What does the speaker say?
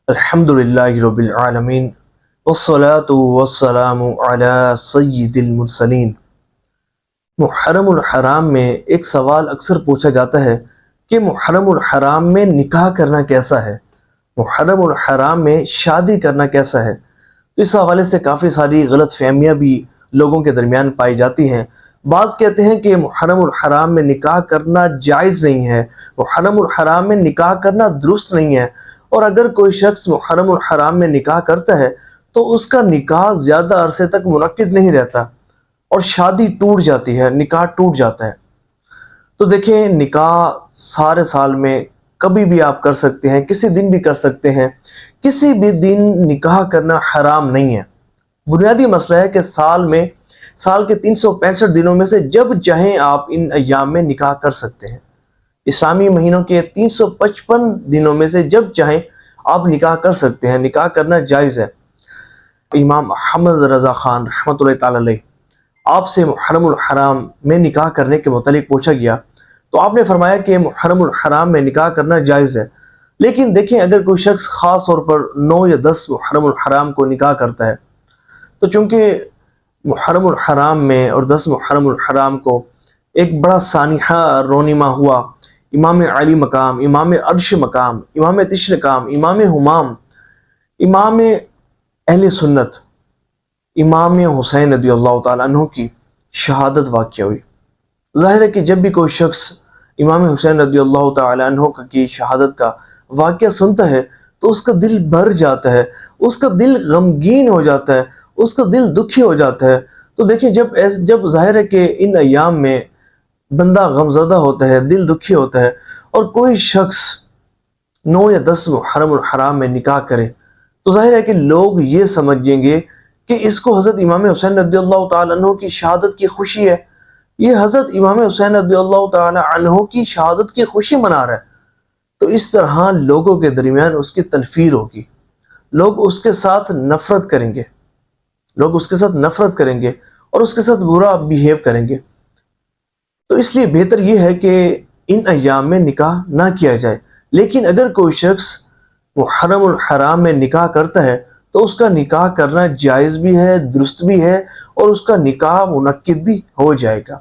الحمدللہ رب العالمین والصلاة والسلام علی سید المرسلین۔ محرم الحرام میں ایک سوال اکثر پوچھا جاتا ہے کہ محرم الحرام میں نکاح کرنا کیسا ہے، محرم الحرام میں شادی کرنا کیسا ہے۔ تو اس حوالے سے کافی ساری غلط فہمیاں بھی لوگوں کے درمیان پائی جاتی ہیں۔ بعض کہتے ہیں کہ محرم الحرام میں نکاح کرنا جائز نہیں ہے، محرم الحرام میں نکاح کرنا درست نہیں ہے، اور اگر کوئی شخص محرم الحرام میں نکاح کرتا ہے تو اس کا نکاح زیادہ عرصے تک منعقد نہیں رہتا اور شادی ٹوٹ جاتی ہے، نکاح ٹوٹ جاتا ہے۔ تو دیکھیں، نکاح سارے سال میں کبھی بھی آپ کر سکتے ہیں، کسی دن بھی کر سکتے ہیں، کسی بھی دن نکاح کرنا حرام نہیں ہے۔ بنیادی مسئلہ ہے کہ سال کے 365 دنوں میں سے جب چاہیں آپ ان ایام میں نکاح کر سکتے ہیں۔ اسلامی مہینوں کے 355 دنوں میں سے جب چاہیں آپ نکاح کر سکتے ہیں، نکاح کرنا جائز ہے۔ امام محمد رضا خان رحمۃ اللہ تعالی علیہ، آپ سے محرم الحرام میں نکاح کرنے کے متعلق پوچھا گیا تو آپ نے فرمایا کہ محرم الحرام میں نکاح کرنا جائز ہے، لیکن دیکھیں اگر کوئی شخص خاص طور پر 9 یا 10 محرم الحرام کو نکاح کرتا ہے تو چونکہ محرم الحرام میں اور 10 محرم الحرام کو ایک بڑا سانحہ رونما ہوا امام علی مقام، امام عرش مقام، امام تشر مقام، امام حمام، امام اہل سنت، امام حسین رضی اللہ تعالیٰ عنہ کی شہادت واقع ہوئی۔ ظاہر ہے کہ جب بھی کوئی شخص امام حسین رضی اللہ تعالیٰ عنہ کی شہادت کا واقعہ سنتا ہے تو اس کا دل بھر جاتا ہے، اس کا دل غمگین ہو جاتا ہے، اس کا دل دکھی ہو جاتا ہے۔ تو دیکھیں جب ظاہر ہے کہ ان ایام میں بندہ غمزدہ ہوتا ہے، دل دکھی ہوتا ہے، اور کوئی شخص 9 یا 10 محرم الحرام میں نکاح کرے تو ظاہر ہے کہ لوگ یہ سمجھیں گے کہ اس کو حضرت امام حسین رضی اللہ تعالیٰ عنہ کی شہادت کی خوشی ہے، یہ حضرت امام حسین رضی اللہ تعالیٰ عنہ کی شہادت کی خوشی منا رہا ہے۔ تو اس طرح لوگوں کے درمیان اس کی تنفیر ہوگی، لوگ اس کے ساتھ نفرت کریں گے، اور اس کے ساتھ برا بیہیو کریں گے۔ تو اس لیے بہتر یہ ہے کہ ان ایام میں نکاح نہ کیا جائے، لیکن اگر کوئی شخص محرم الحرام میں نکاح کرتا ہے تو اس کا نکاح کرنا جائز بھی ہے، درست بھی ہے، اور اس کا نکاح منعقد بھی ہو جائے گا۔